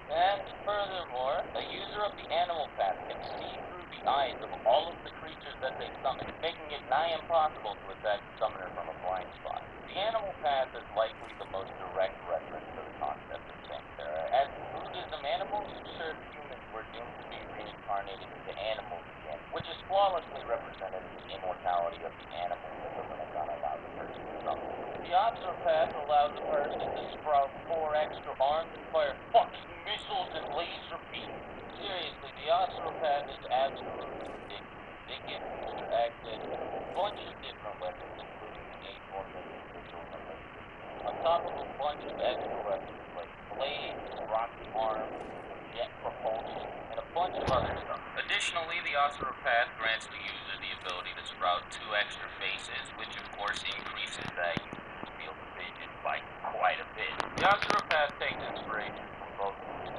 And furthermore, a user of the animal path can see through the eyes of all of the creatures that they summon, making it nigh impossible to attack the summoner from a blind spot. The animal path is likely the most direct reference to the concept of Sankara. As in Buddhism, animals who served humans were doomed to be reincarnated into animals again, which is flawlessly represented in the immortality of the animal that the Rinnegan allows the person to summon. The Observer path allows the person to sprout 4 extra arms and fire fucking missiles and laser beams. Seriously, the Observer path is absolutely ridiculous. They give user access to a bunch of different weapons, including the 8 million missiles and lasers, on top of a bunch of extra weapons like blades, rocket arms, jet propulsion, and a bunch of other stuff. Additionally, the Observer path grants the user the ability to sprout 2 extra faces, which of course increases that user's field of vision by quite a bit. The Observer path takes inspiration from both movies,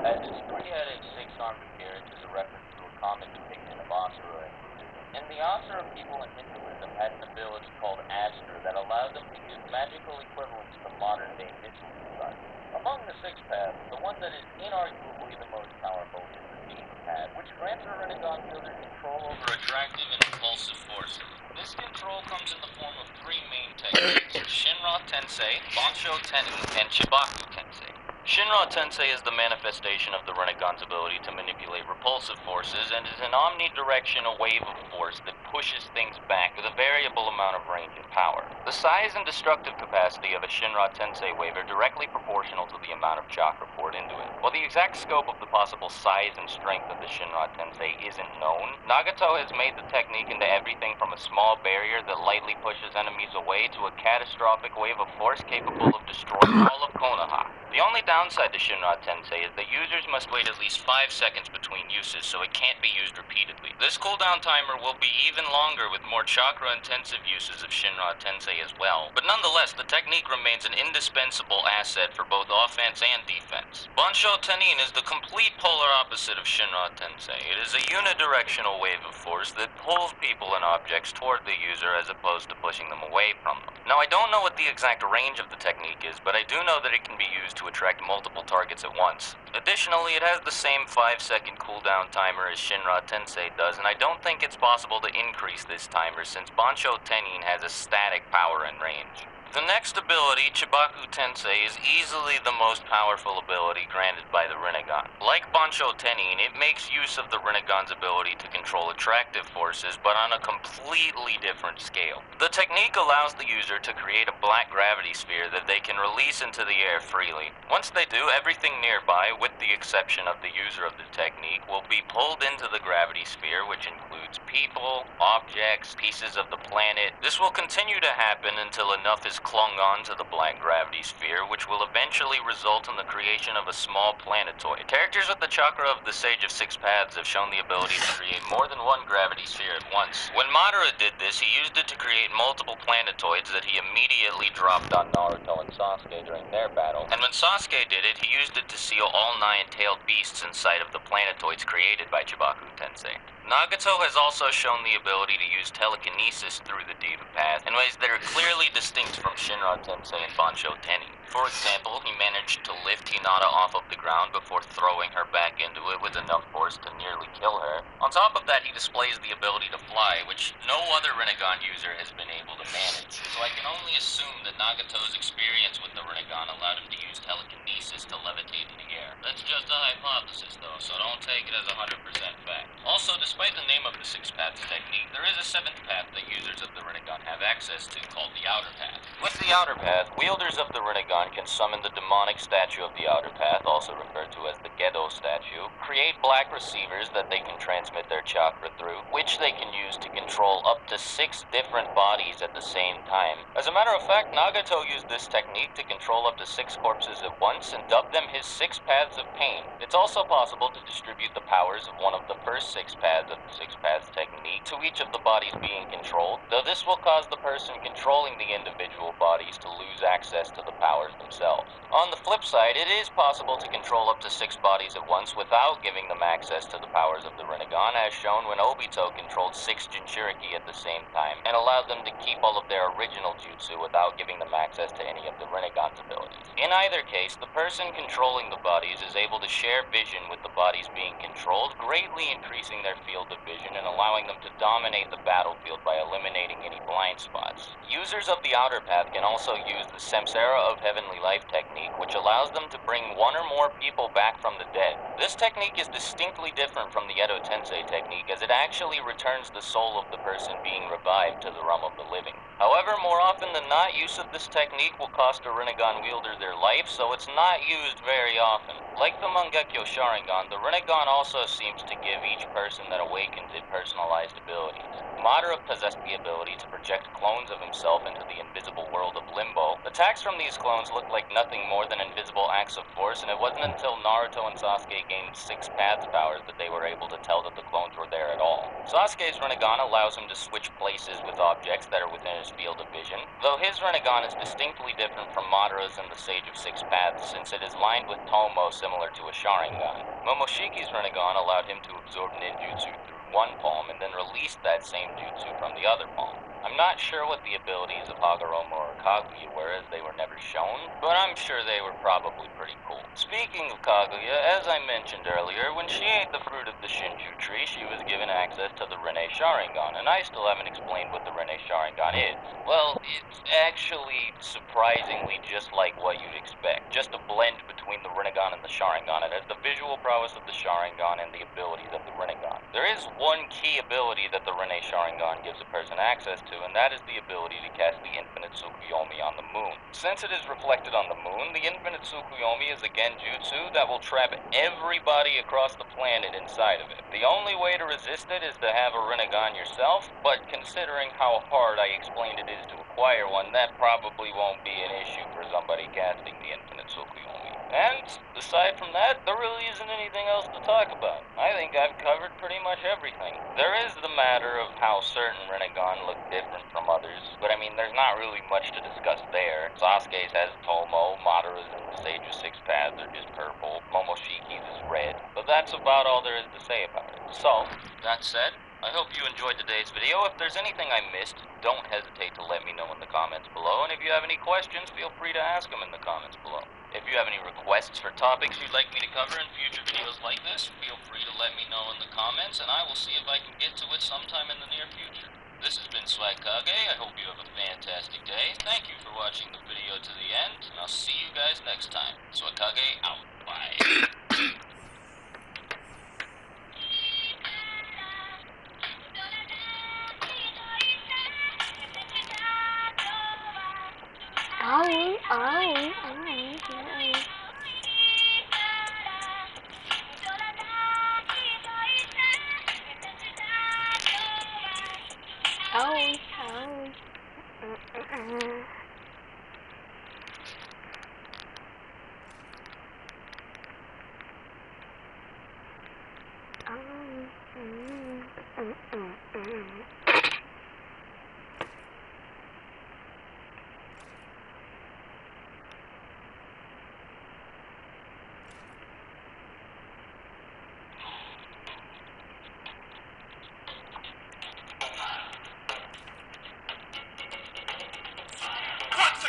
as its 3-headed, 6-armed appearance is a reference to a common depiction of Asura in Buddhism. And the Asura people in Hinduism had an ability called Astra that allowed them to use magical equivalents to modern-day missile design. Among the 6 paths, the one that is inarguably the most powerful is the Demon path, which grants a Rinnegan wielder control over attractive and impulsive forces. This control comes in the form of 3 main techniques: Shinra Tensei, Bansho Tenin, and Chibaku Tensei. Shinra Tensei is the manifestation of the Rinnegan's ability to manipulate repulsive forces and is an omnidirectional wave of force that pushes things back with a variable amount of range and power. The size and destructive capacity of a Shinra Tensei wave are directly proportional to the amount of chakra poured into it. While the exact scope of the possible size and strength of the Shinra Tensei isn't known, Nagato has made the technique into everything from a small barrier that lightly pushes enemies away to a catastrophic wave of force capable of destroying all of Konoha. The only downside to Shinra Tensei is that users must wait at least 5 seconds between uses, so it can't be used repeatedly. This cooldown timer will be even longer with more chakra-intensive uses of Shinra Tensei as well, but nonetheless, the technique remains an indispensable asset for both offense and defense. Bansho Tenin is the complete polar opposite of Shinra Tensei. It is a unidirectional wave of force that pulls people and objects toward the user as opposed to pushing them away from them. Now, I don't know what the exact range of the technique is, but I do know that it can be used to attract multiple targets at once. Additionally, it has the same 5-second cooldown timer as Shinra Tensei does, and I don't think it's possible to increase this timer since Bansho Tenin has a static power and range. The next ability, Chibaku Tensei, is easily the most powerful ability granted by the Rinnegan. Like Bansho Tenin, it makes use of the Rinnegan's ability to control attractive forces, but on a completely different scale. The technique allows the user to create a black gravity sphere that they can release into the air freely. Once they do, everything nearby, with the exception of the user of the technique, will be pulled into the gravity sphere, which includes people, objects, pieces of the planet. This will continue to happen until enough is clung on to the black gravity sphere, which will eventually result in the creation of a small planetoid. Characters with the chakra of the Sage of 6 Paths have shown the ability to create more than one gravity sphere at once. When Madara did this, he used it to create multiple planetoids that he immediately dropped on Naruto and Sasuke during their battle. And when Sasuke did it, he used it to seal all 9-tailed beasts inside of the planetoids created by Chibaku Tensei. Nagato has also shown the ability to use telekinesis through the Diva Path in ways that are clearly distinct from Shinra Tensei and Bansho Tenin. For example, he managed to lift Hinata off of the ground before throwing her back into it with enough force force to nearly kill her. On top of that, he displays the ability to fly, which no other Rinnegan user has been able to manage. So I can only assume that Nagato's experience with the Rinnegan allowed him to use telekinesis to levitate in the air. That's just a hypothesis, though, so don't take it as 100% fact. Also, despite the name of the Six Paths technique, there is a seventh path that users of the Rinnegan have access to, called the Outer Path. With the Outer Path, wielders of the Rinnegan can summon the demonic statue of the Outer Path, also referred to as the Gedo statue, create black receivers that they can transmit their chakra through, which they can use to control up to 6 different bodies at the same time. As a matter of fact, Nagato used this technique to control up to 6 corpses at once and dubbed them his 6 paths of pain. It's also possible to distribute the powers of one of the first 6 paths of the 6 paths technique to each of the bodies being controlled, though this will cause the person controlling the individual bodies to lose access to the powers themselves. On the flip side, it is possible to control up to 6 bodies at once without giving them access to the powers of the Rinnegan, as shown when Obito controlled 6 Jinchuriki at the same time, and allowed them to keep all of their original jutsu without giving them access to any of the Rinnegan's abilities. In either case, the person controlling the bodies is able to share vision with the bodies being controlled, greatly increasing their field of vision and allowing them to dominate the battlefield by eliminating any blind spots. Users of the Outer Path can also use the Samsara of Heavenly Life technique, which allows them to bring 1 or more people back from the dead. This technique is distinctly different from the Edo Tensei technique, as it actually returns the soul of the person being revived to the realm of the living. However, more often than not, use of this technique will cost a Rinnegan wielder their life, so it's not used very often. Like the Mangekyo Sharingan, the Rinnegan also seems to give each person that awakens it personalized abilities. Madara possessed the ability to project clones of himself into the invisible world of Limbo. Attacks from these clones looked like nothing more than invisible acts of force, and it wasn't until Naruto and Sasuke gained 6 paths powers that they were able to tell that the clones were there at all. Sasuke's Rinnegan allows him to switch places with objects that are within his field of vision, though his Rinnegan is distinctly different from Madara's and the Sage of 6 Paths, since it is lined with Tomo similar to a Sharingan. Momoshiki's Rinnegan allowed him to absorb ninjutsu through one palm and then release that same jutsu from the other palm. I'm not sure what the abilities of Hagoromo or Kaguya were, as they were never shown, but I'm sure they were probably pretty cool. Speaking of Kaguya, as I mentioned earlier, when she ate the fruit of the Shinju tree, she was given access to the Rinne Sharingan, and I still haven't explained what the Rinne Sharingan is. Well, it's actually surprisingly just like what you'd expect, just a blend between the Rinnegan and the Sharingan. It has the visual prowess of the Sharingan and the abilities of the Rinnegan. There is one key ability that the Rinne Sharingan gives a person access to, and that is the ability to cast the Infinite Tsukuyomi on the moon. Since it is reflected on the moon, the Infinite Tsukuyomi is a genjutsu that will trap everybody across the planet inside of it. The only way to resist it is to have a Rinnegan yourself, but considering how hard I explained it is to acquire one, that probably won't be an issue for somebody casting the Infinite Tsukuyomi. And aside from that, there really isn't anything else to talk about. I think I've covered pretty much everything. There is the matter of how certain Rinnegan look different from others, but I mean, there's not really much to discuss there. Sasuke's has Tomo, Madara's and the Sage of 6 Paths are just purple, Momoshiki's is red, but that's about all there is to say about it. So, that said, I hope you enjoyed today's video. If there's anything I missed, don't hesitate to let me know in the comments below, and if you have any questions, feel free to ask them in the comments below. If you have any requests for topics you'd like me to cover in future videos like this, feel free to let me know in the comments, and I will see if I can get to it sometime in the near future. This has been Swag Kage. I hope you have a fantastic day. Thank you for watching the video to the end, and I'll see you guys next time. Swag Kage out. Bye.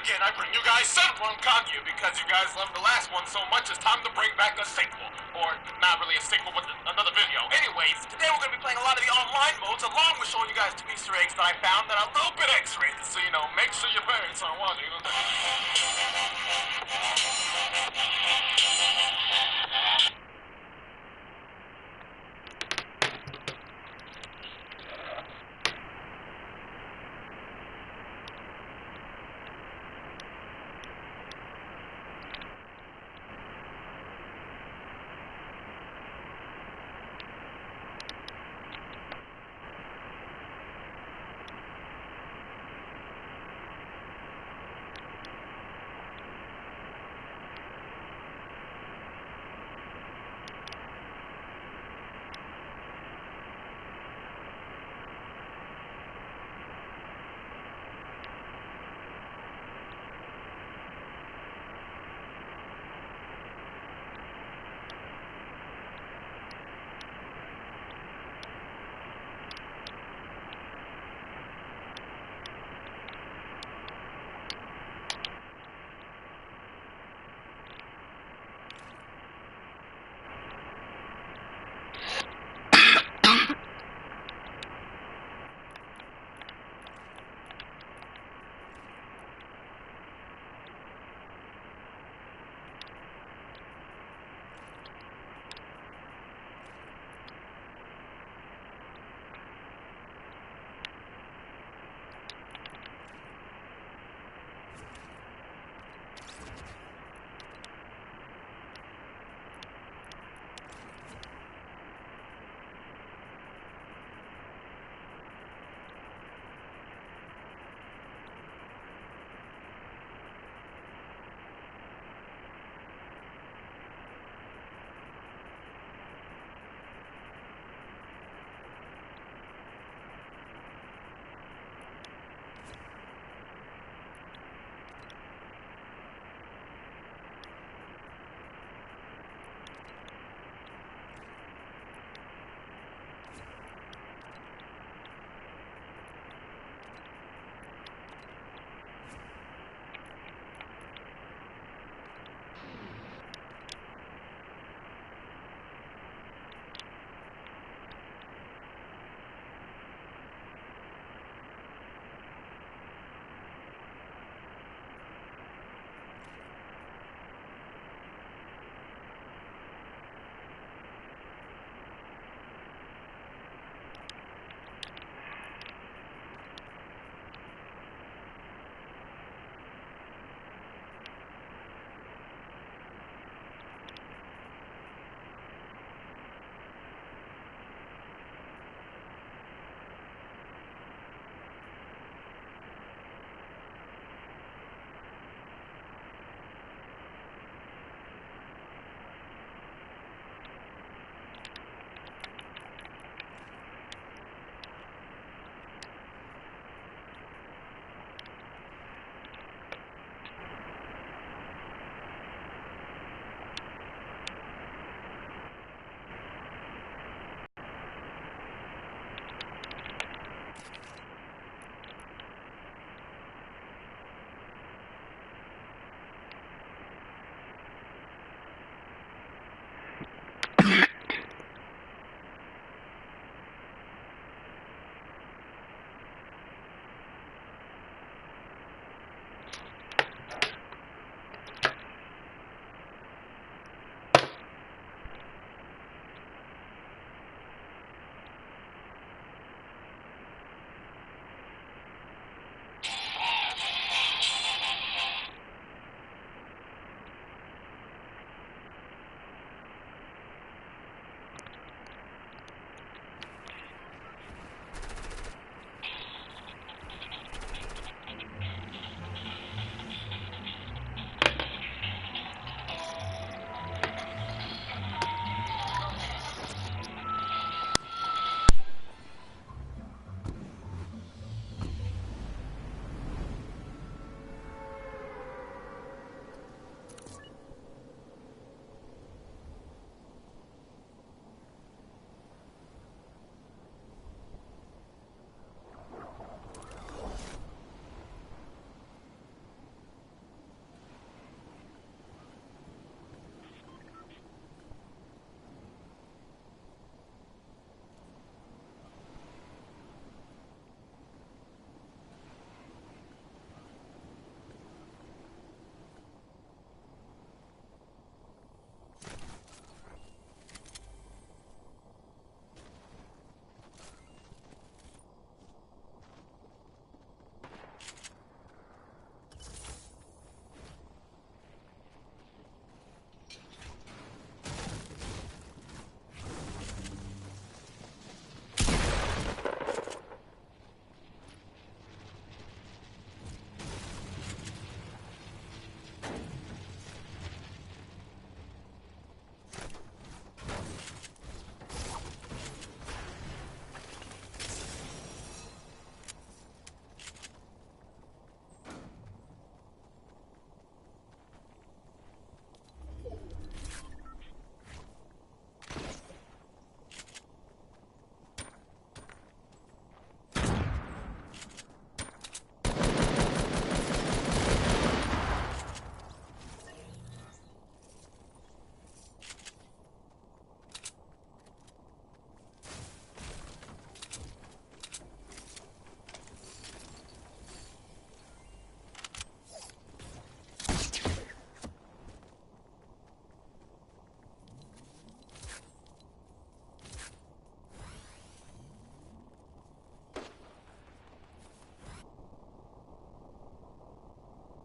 Again, I bring you guys Sun Kaguya because you guys loved the last one so much, it's time to bring back a sequel. or not really a sequel, but another video. Anyways, today we're going to be playing a lot of the online modes, along with showing you guys two Easter eggs that I found that are a little bit X-rated, so, you know, make sure your parents aren't watching.